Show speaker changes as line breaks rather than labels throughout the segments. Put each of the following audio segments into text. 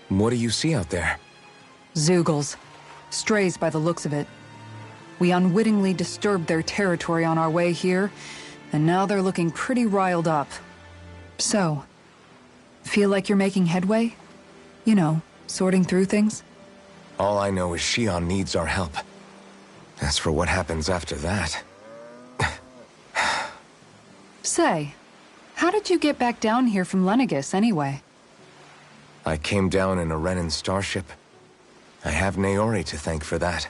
What do you see out there?
Zeugles. Strays by the looks of it. We unwittingly disturbed their territory on our way here, and now they're looking pretty riled up. So, feel like you're making headway? You know, sorting through things?
All I know is Shion needs our help. As for what happens after that...
Say, how did you get back down here from Lenegis, anyway?
I came down in a Renan starship. I have Naori to thank for that.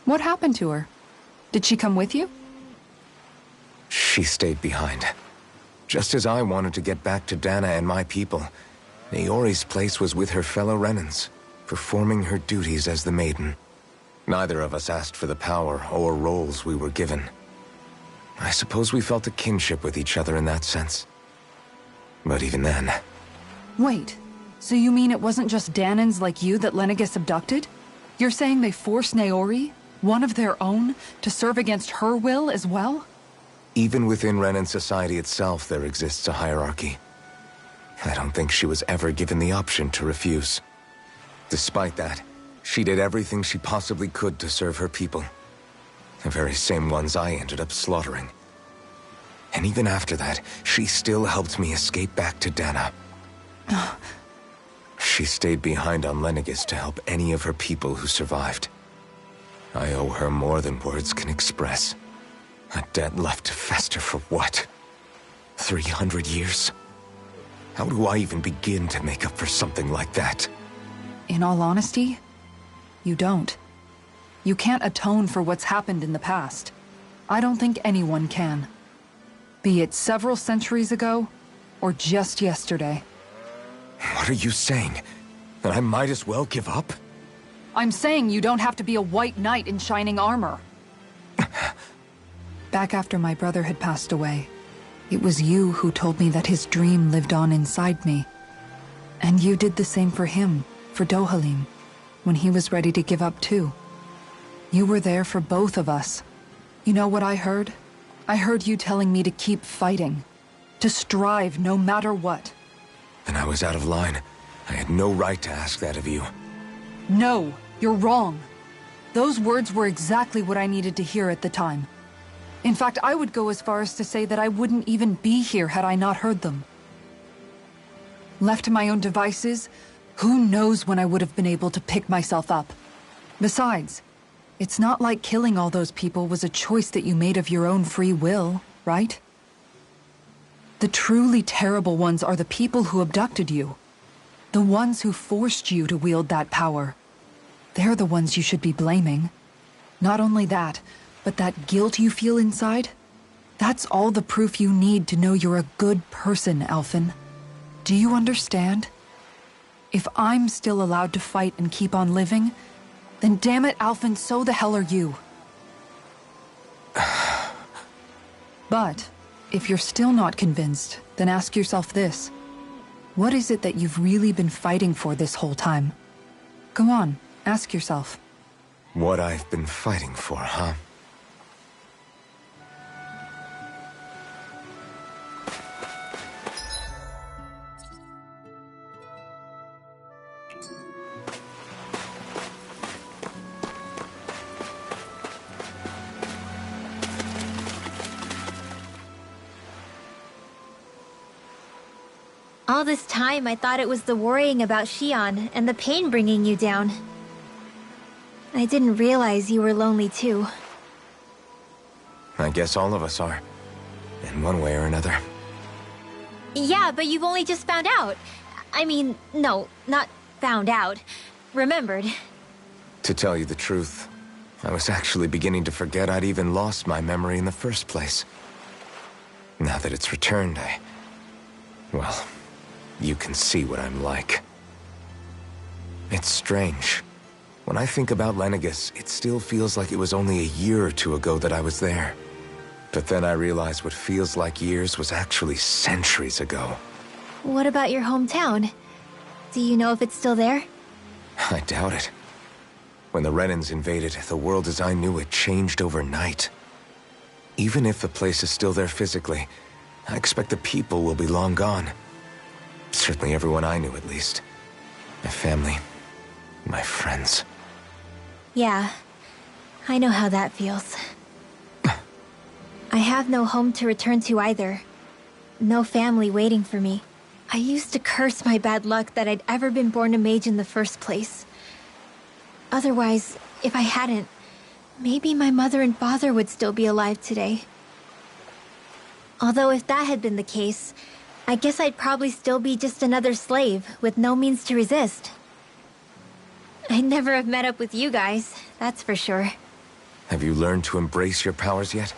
What happened to her? Did she come with you?
She stayed behind. Just as I wanted to get back to Dana and my people, Naori's place was with her fellow Renans, performing her duties as the Maiden. Neither of us asked for the power or roles we were given. I suppose we felt a kinship with each other in that sense. But even then...
Wait, so you mean it wasn't just Danans like you that Lenegis abducted? You're saying they forced Naori, one of their own, to serve against her will as well?
Even within Renan society itself, there exists a hierarchy. I don't think she was ever given the option to refuse. Despite that, she did everything she possibly could to serve her people. The very same ones I ended up slaughtering. And even after that, she still helped me escape back to Dana. She stayed behind on Lenegis to help any of her people who survived. I owe her more than words can express. A debt left to fester for what? 300 years? How do I even begin to make up for something like that?
In all honesty, you don't. You can't atone for what's happened in the past. I don't think anyone can. Be it several centuries ago, or just yesterday.
What are you saying? That I might as well give up?
I'm saying you don't have to be a white knight in shining armor. Back after my brother had passed away, it was you who told me that his dream lived on inside me. And you did the same for him, for Dohalim, when he was ready to give up too. You were there for both of us. You know what I heard? I heard you telling me to keep fighting. To strive no matter what.
Then I was out of line. I had no right to ask that of you.
No, you're wrong. Those words were exactly what I needed to hear at the time. In fact, I would go as far as to say that I wouldn't even be here had I not heard them. Left to my own devices, who knows when I would have been able to pick myself up. Besides, it's not like killing all those people was a choice that you made of your own free will, right? The truly terrible ones are the people who abducted you. The ones who forced you to wield that power. They're the ones you should be blaming. Not only that, but that guilt you feel inside, that's all the proof you need to know you're a good person, Alphen. Do you understand? If I'm still allowed to fight and keep on living, then damn it, Alphen, so the hell are you. But, if you're still not convinced, then ask yourself this. What is it that you've really been fighting for this whole time? Go on, ask yourself.
What I've been fighting for, huh?
All this time, I thought it was the worrying about Shion and the pain bringing you down. I didn't realize you were lonely too.
I guess all of us are. In one way or another.
Yeah, but you've only just found out. I mean, no, not found out. Remembered.
To tell you the truth, I was actually beginning to forget I'd even lost my memory in the first place. Now that it's returned, well, you can see what I'm like. It's strange. When I think about Lenegis, it still feels like it was only a year or two ago that I was there. But then I realized what feels like years was actually centuries ago.
What about your hometown? Do you know if it's still there?
I doubt it. When the Renans invaded, the world as I knew it changed overnight. Even if the place is still there physically, I expect the people will be long gone. Certainly everyone I knew, at least. My family, my friends.
Yeah, I know how that feels. I have no home to return to either. No family waiting for me. I used to curse my bad luck that I'd ever been born a mage in the first place. Otherwise, if I hadn't, maybe my mother and father would still be alive today. Although if that had been the case, I guess I'd probably still be just another slave with no means to resist. I'd never have met up with you guys, that's for sure.
Have you learned to embrace your powers yet?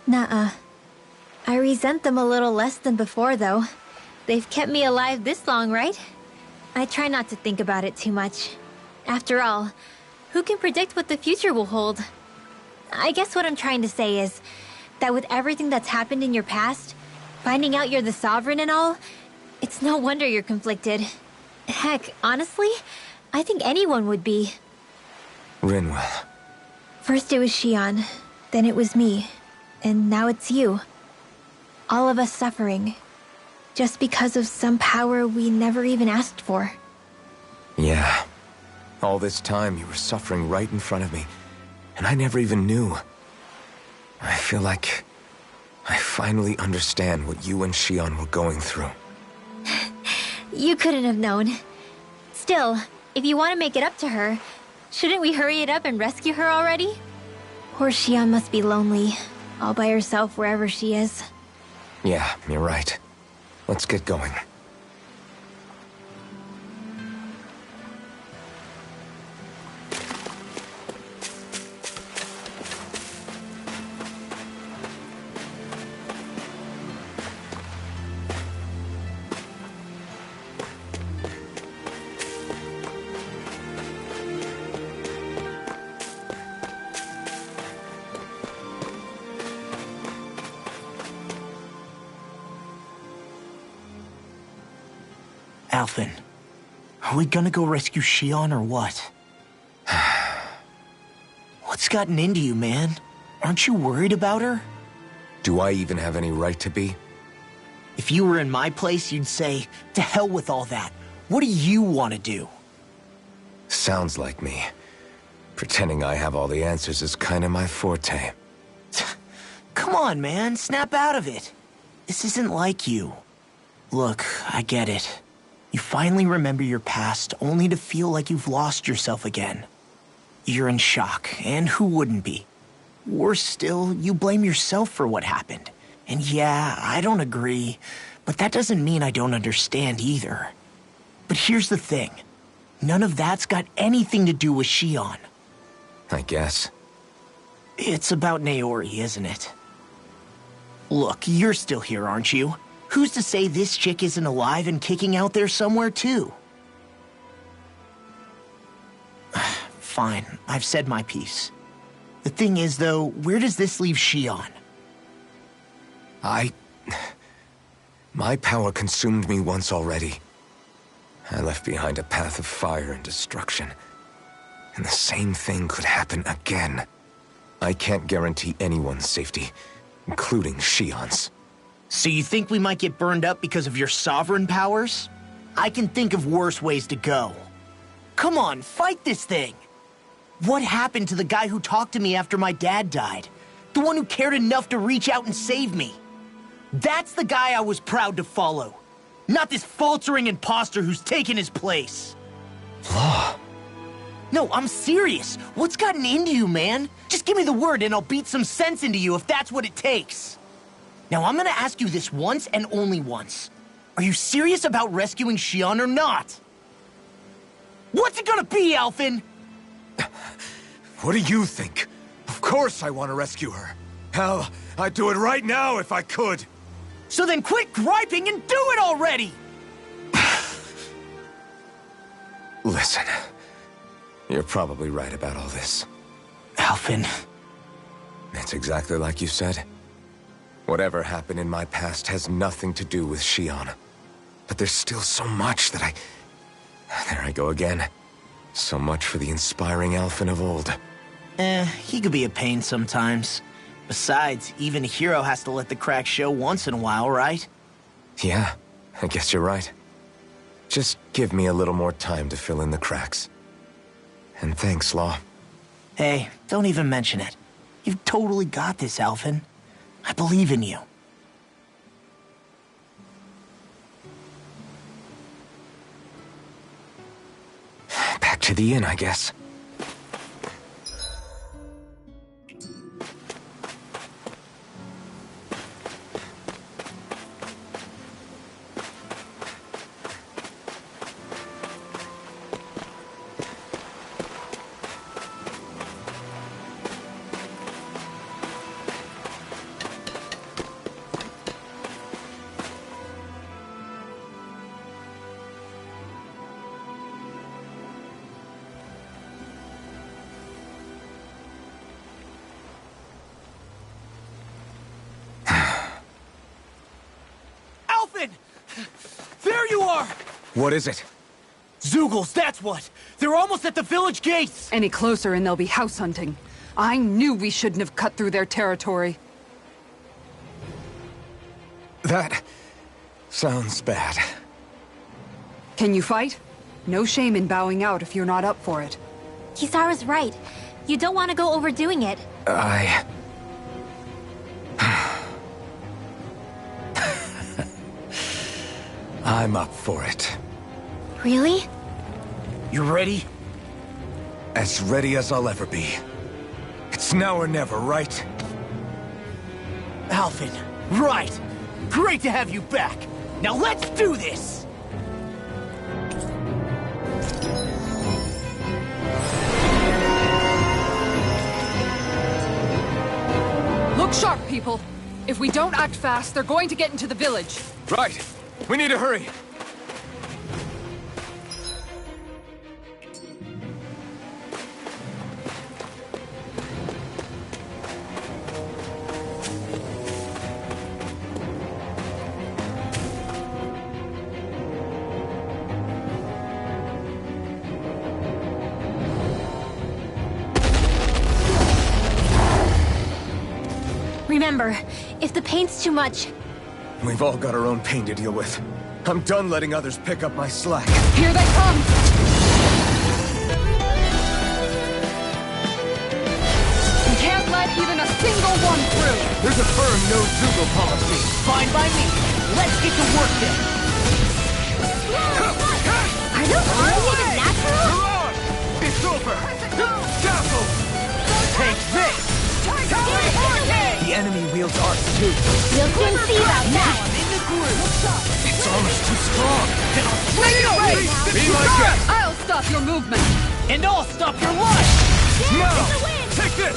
Nuh-uh. I resent them a little less than before, though. They've kept me alive this long, right? I try not to think about it too much. After all, who can predict what the future will hold? I guess what I'm trying to say is that with everything that's happened in your past, finding out you're the Sovereign and all, it's no wonder you're conflicted. Heck, honestly, I think anyone would be.
Rinwell.
First it was Shion, then it was me, and now it's you. All of us suffering, just because of some power we never even asked for.
Yeah. All this time you were suffering right in front of me, and I never even knew. I feel like I finally understand what you and Shion were going through.
You couldn't have known. Still, if you want to make it up to her, shouldn't we hurry it up and rescue her already? Poor Shion must be lonely, all by herself wherever she is.
Yeah, you're right. Let's get going.
Alphen, are we gonna go rescue Shion or what? What's gotten into you, man? Aren't you worried about her?
Do I even have any right to be?
If you were in my place, you'd say, to hell with all that. What do you want to do?
Sounds like me. Pretending I have all the answers is kinda my forte.
Come on, man, snap out of it. This isn't like you. Look, I get it. You finally remember your past, only to feel like you've lost yourself again. You're in shock, and who wouldn't be? Worse still, you blame yourself for what happened. And yeah, I don't agree, but that doesn't mean I don't understand either. But here's the thing. None of that's got anything to do with Shion.
I guess.
It's about Naori, isn't it? Look, you're still here, aren't you? Who's to say this chick isn't alive and kicking out there somewhere, too? Fine, I've said my piece. The thing is, though, where does this leave Shion?
My power consumed me once already. I left behind a path of fire and destruction. And the same thing could happen again. I can't guarantee anyone's safety, including Shion's.
So you think we might get burned up because of your sovereign powers? I can think of worse ways to go. Come on, fight this thing! What happened to the guy who talked to me after my dad died? The one who cared enough to reach out and save me? That's the guy I was proud to follow. Not this faltering imposter who's taken his place.
Law.
No, I'm serious. What's gotten into you, man? Just give me the word and I'll beat some sense into you if that's what it takes. Now, I'm gonna ask you this once and only once. Are you serious about rescuing Shion or not? What's it gonna be, Alphen?
What do you think? Of course I want to rescue her. Hell, I'd do it right now if I could.
So then quit griping and do it already!
Listen, you're probably right about all this.
Alphen.
It's exactly like you said. Whatever happened in my past has nothing to do with Shion. But there's still so much that There I go again. So much for the inspiring Alphen of old.
He could be a pain sometimes. Besides, even a hero has to let the cracks show once in a while, right?
Yeah, I guess you're right. Just give me a little more time to fill in the cracks. And thanks, Law.
Hey, don't even mention it. You've totally got this, Alphen. I believe in you.
Back to the inn, I guess.
There you are!
What is it?
Zeugles, that's what! They're almost at the village gates!
Any closer and they'll be house hunting. I knew we shouldn't have cut through their territory.
That sounds bad.
Can you fight? No shame in bowing out if you're not up for it.
Kisara's right. You don't want to go overdoing it.
I'm up for it.
Really?
You ready?
As ready as I'll ever be. It's now or never, right?
Alphen, right! Great to have you back! Now let's do this!
Look sharp, people. If we don't act fast, they're going to get into the village.
Right! We need to hurry!
Remember, if the pain's too much...
We've all got our own pain to deal with. I'm done letting others pick up my slack.
Here they come! We can't let even a single one through!
There's a firm no-Zeugle policy.
Fine by me. Let's get to work then.
Are those arms even natural?
You're on! It's over! Dazzle!
Take this! The enemy wields arts too.
We'll soon see about that.
In the group.
It's almost too strong.
Then I'll swing it away.
Be my guest!
I'll stop your movement!
And I'll stop your life.
Now! Take this!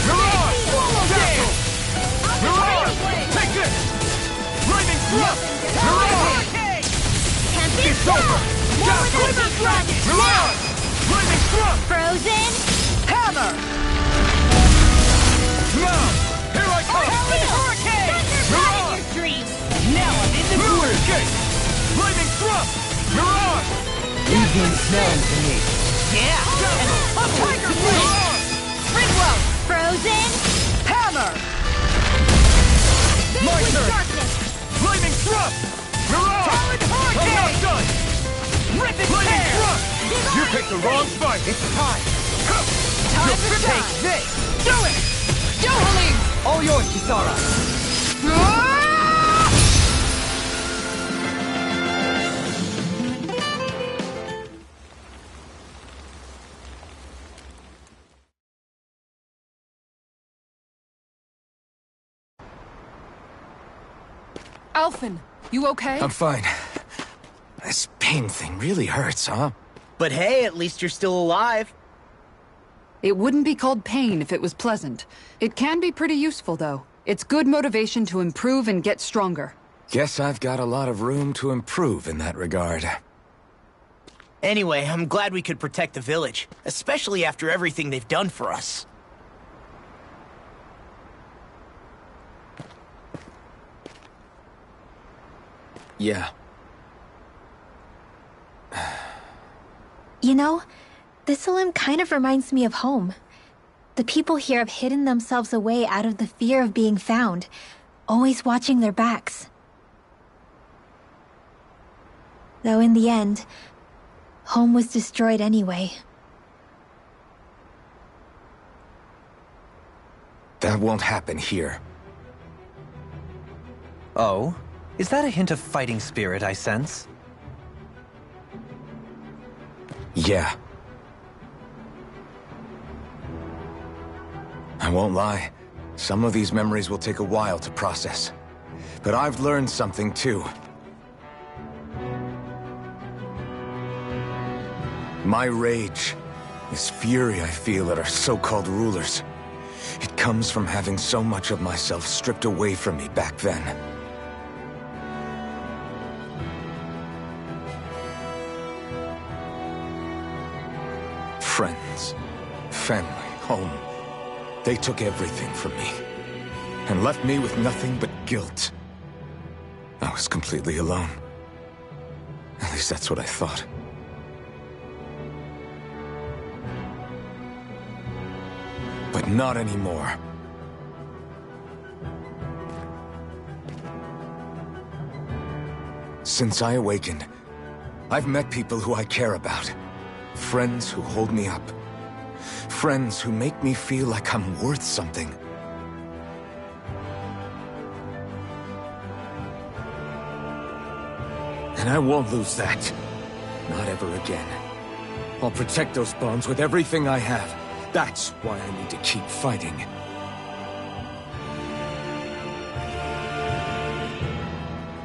You're on! Dazzle! You're on! Take this! Lightning thrust! You're on!
Can't be
It's over! Dazzle! You're on! Lightning thrust!
Frozen?
Hammer!
Now! Here I come!
Hurricane!
You're on!
Now I'm in the
Move
group.
escape! Lightning thrust! You're on!
Evening smelling to me. Yeah!
A tiger
You're
blade!
on!
Ringwell!
Frozen?
Hammer!
My
With
turn!
darkness.
Lightning thrust! You're on! I'm not done!
Rip it
Lightning
tear!
thrust! You picked the wrong fight!
It's time.
Time to
Take
shine!
this!
Do it! Yohalim!
All yours, Kisara.
Alphen, you okay?
I'm fine. This pain thing really hurts, huh?
But hey, at least you're still alive.
It wouldn't be called pain if it was pleasant. It can be pretty useful, though. It's good motivation to improve and get stronger.
Guess I've got a lot of room to improve in that regard.
Anyway, I'm glad we could protect the village, especially after everything they've done for us.
Yeah.
You know, this Olim kind of reminds me of home. The people here have hidden themselves away out of the fear of being found, always watching their backs. Though in the end, home was destroyed anyway.
That won't happen here.
Oh? Is that a hint of fighting spirit I sense?
Yeah. I won't lie. Some of these memories will take a while to process. But I've learned something too. My rage, this fury I feel at our so-called rulers, it comes from having so much of myself stripped away from me back then. Friends, family, home. They took everything from me, and left me with nothing but guilt. I was completely alone. At least that's what I thought. But not anymore. Since I awakened, I've met people who I care about. Friends who hold me up. Friends who make me feel like I'm worth something. And I won't lose that. Not ever again. I'll protect those bonds with everything I have. That's why I need to keep fighting.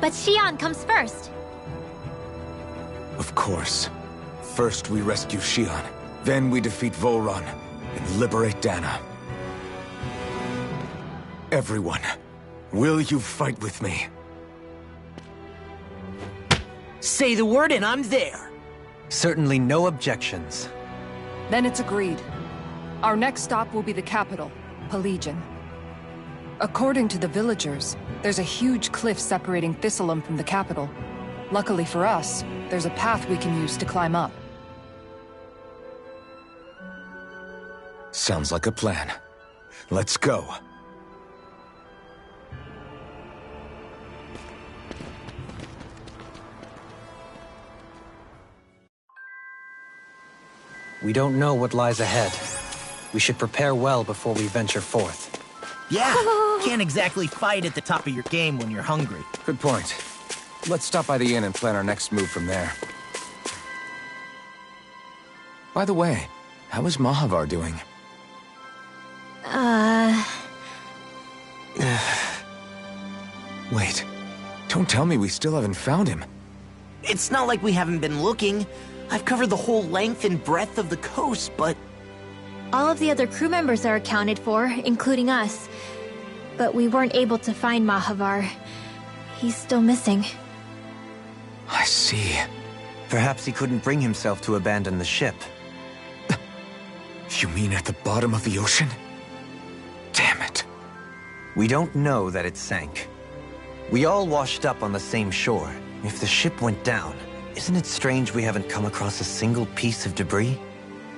But Xion comes first.
Of course. First we rescue Xion, then we defeat Volron and liberate Dana. Everyone, will you fight with me?
Say the word and I'm there.
Certainly no objections.
Then it's agreed. Our next stop will be the capital, Pelegion. According to the villagers, there's a huge cliff separating Thistleum from the capital. Luckily for us, there's a path we can use to climb up.
Sounds like a plan. Let's go.
We don't know what lies ahead. We should prepare well before we venture forth.
Yeah, can't exactly fight at the top of your game when you're hungry.
Good point. Let's stop by the inn and plan our next move from there. By the way, how is Mahavar doing? Wait, don't tell me we still haven't found him.
It's not like we haven't been looking. I've covered the whole length and breadth of the coast, but...
All of the other crew members are accounted for, including us. But we weren't able to find Mahavar. He's still missing.
I see.
Perhaps he couldn't bring himself to abandon the ship.
You mean at the bottom of the ocean? Damn it.
We don't know that it sank. We all washed up on the same shore. If the ship went down, isn't it strange we haven't come across a single piece of debris?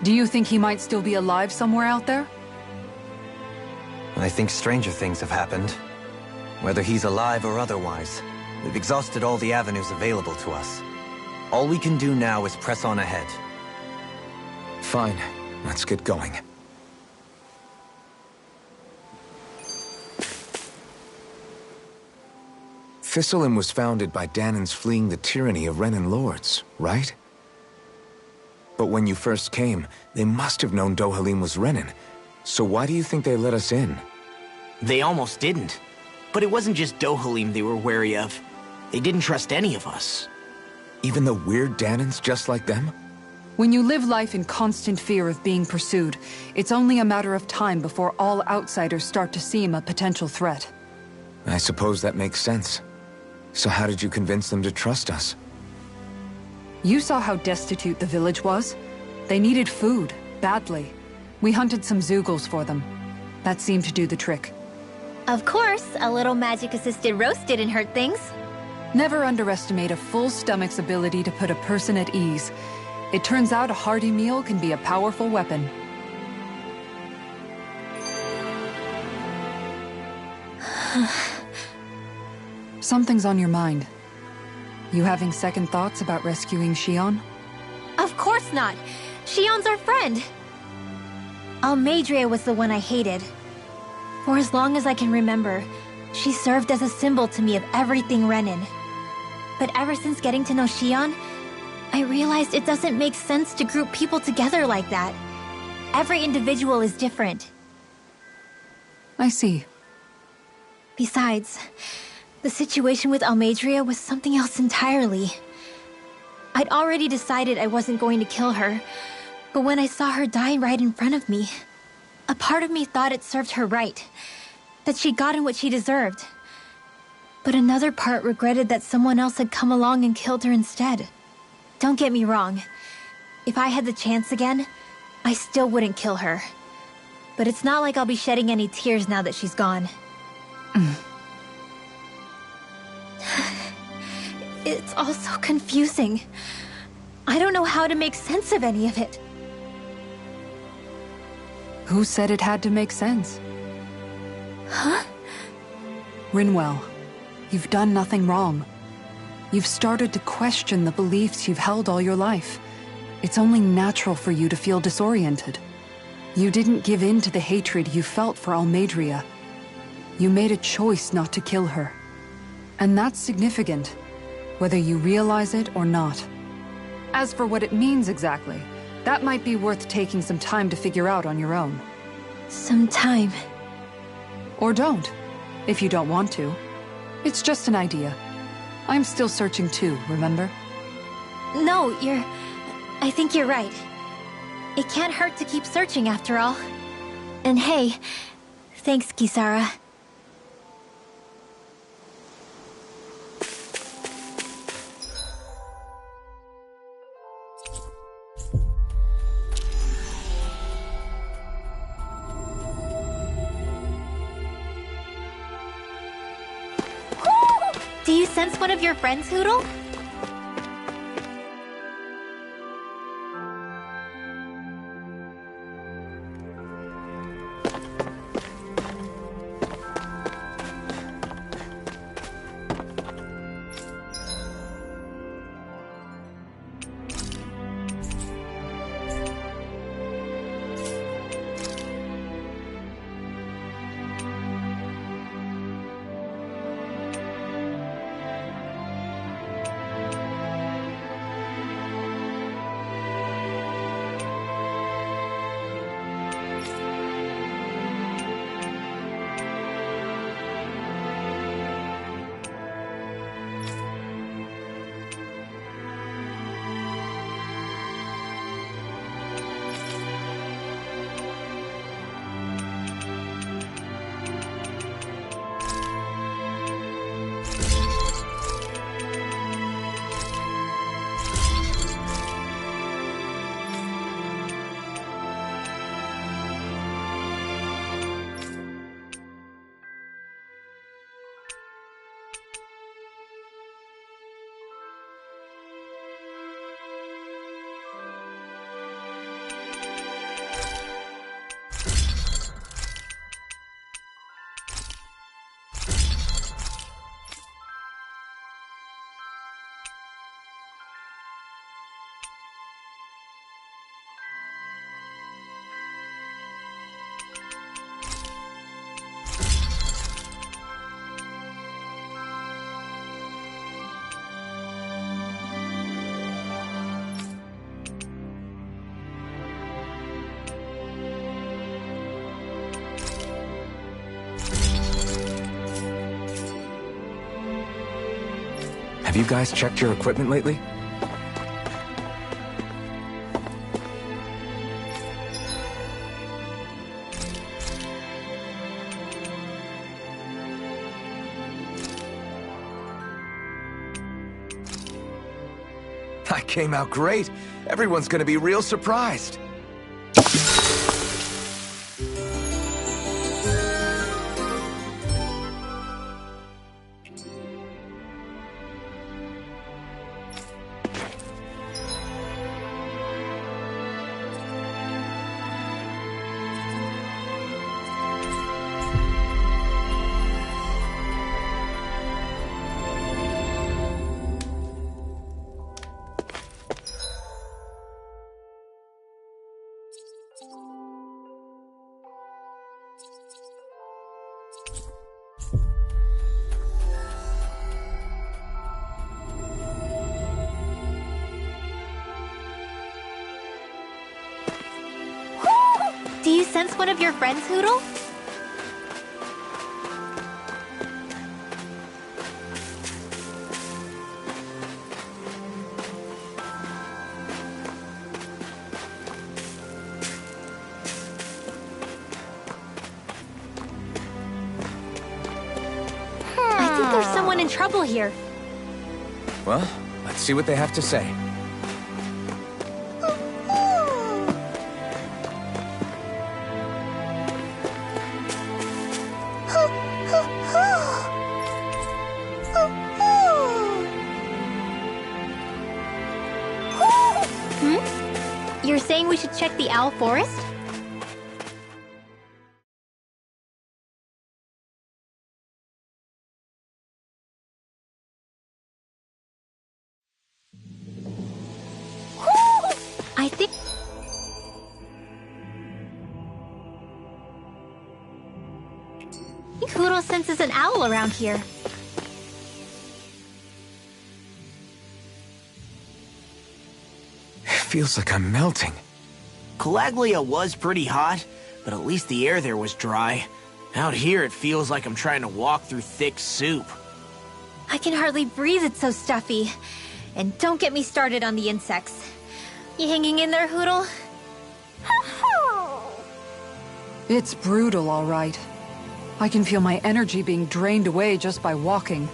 Do you think he might still be alive somewhere out there?
I think stranger things have happened. Whether he's alive or otherwise, we've exhausted all the avenues available to us. All we can do now is press on ahead.
Fine, let's get going. Thistleum was founded by Danans fleeing the tyranny of Renan lords, right? But when you first came, they must have known Dohalim was Renan. So why do you think they let us in?
They almost didn't. But it wasn't just Dohalim they were wary of. They didn't trust any of us.
Even the weird Danans just like them?
When you live life in constant fear of being pursued, it's only a matter of time before all outsiders start to seem a potential threat.
I suppose that makes sense. So how did you convince them to trust us?
You saw how destitute the village was. They needed food, badly. We hunted some Zeugles for them. That seemed to do the trick.
Of course, a little magic-assisted roast didn't hurt things.
Never underestimate a full stomach's ability to put a person at ease. It turns out a hearty meal can be a powerful weapon. Something's on your mind. You having second thoughts about rescuing Shion?
Of course not! Shion's our friend! Almeidrea was the one I hated. For as long as I can remember, she served as a symbol to me of everything Renin. But ever since getting to know Shion, I realized it doesn't make sense to group people together like that. Every individual is different.
I see.
Besides, the situation with Almeidrea was something else entirely. I'd already decided I wasn't going to kill her, but when I saw her die right in front of me, a part of me thought it served her right, that she'd gotten what she deserved. But another part regretted that someone else had come along and killed her instead. Don't get me wrong. If I had the chance again, I still wouldn't kill her. But it's not like I'll be shedding any tears now that she's gone. It's all so confusing. I don't know how to make sense of any of it.
Who said it had to make sense?
Huh?
Rinwell, you've done nothing wrong. You've started to question the beliefs you've held all your life. It's only natural for you to feel disoriented. You didn't give in to the hatred you felt for Almeidrea. You made a choice not to kill her. And that's significant, whether you realize it or not. As for what it means exactly, that might be worth taking some time to figure out on your own.
Some time.
Or don't, if you don't want to. It's just an idea. I'm still searching too, remember?
No, I think you're right. It can't hurt to keep searching after all. And hey, thanks, Kisara. Do you sense one of your friends, Hoodle?
Have you guys checked your equipment lately? I came out great. Everyone's gonna be real surprised.
sense one of your friends, Hoodle? I think there's someone in trouble here.
Well, let's see what they have to say.
You're saying we should check the Owl Forest? I think... Hoodle senses an owl around here.
Feels like I'm melting.
Calaglia was pretty hot, but at least the air there was dry. Out here, it feels like I'm trying to walk through thick soup.
I can hardly breathe, it's so stuffy. And don't get me started on the insects. You hanging in there, Hoodle?
It's brutal, all right. I can feel my energy being drained away just by walking.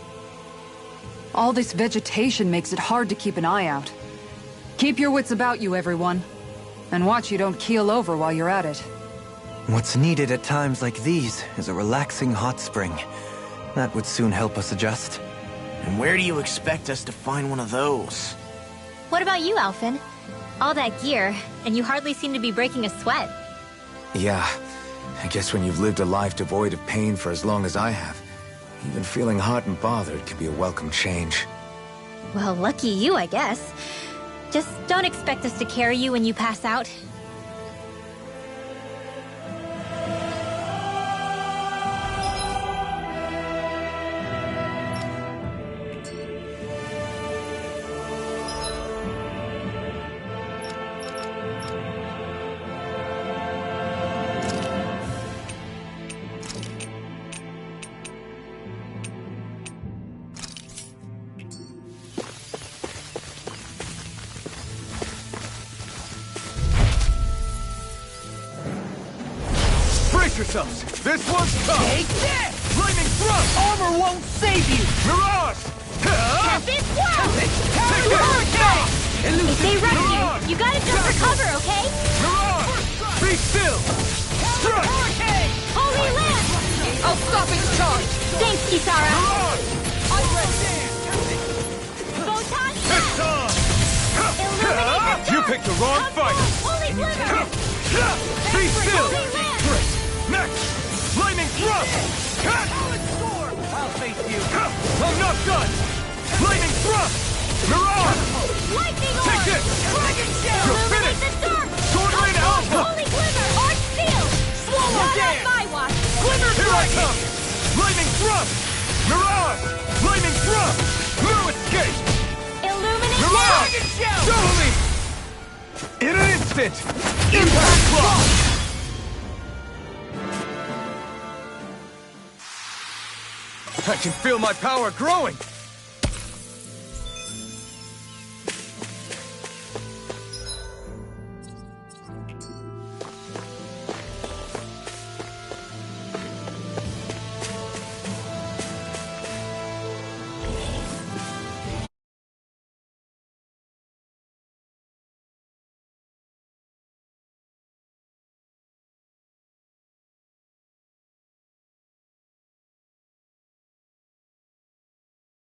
All this vegetation makes it hard to keep an eye out. Keep your wits about you, everyone. And watch you don't keel over while you're at it.
What's needed at times like these is a relaxing hot spring. That would soon help us adjust.
And where do you expect us to find one of those?
What about you, Alphen? All that gear, and you hardly seem to be breaking a sweat.
Yeah, I guess when you've lived a life devoid of pain for as long as I have, even feeling hot and bothered can be a welcome change.
Well, lucky you, I guess. Just don't expect us to carry you when you pass out.
Brace yourselves! This one's tough!
Take this!
Flaming thrust!
Armor won't save you!
Mirage!
Tempest Blast!
Take this!
If they rush you, you gotta jump for cover, okay?
Mirage! Be still! Strike!
Holy Land!
I'll stop its charge!
Thanks, Kisara!
Mirage!
Photon
It's
Blast!
on!
Illuminate the
You
dark!
picked the wrong fight!
Holy Glimmer!
Be still!
Holy Land!
Next! Flaming thrust!
I'll face you.
I'm not done! Flaming thrust! Mirage!
Lightning Orb!
Take this!
Dragon Shell!
You're
Illuminate
finished!
the dark!
Sword Rain Alpha!
Holy Glimmer! Arch Seal!
Swallow
Not
Dance!
on my watch!
Glimmer Here I come! Flaming thrust! Mirage! Flaming thrust! No escape!
Illuminate
Mirage!
now!
Show me! In an instant! Impact Block! I can feel my power growing!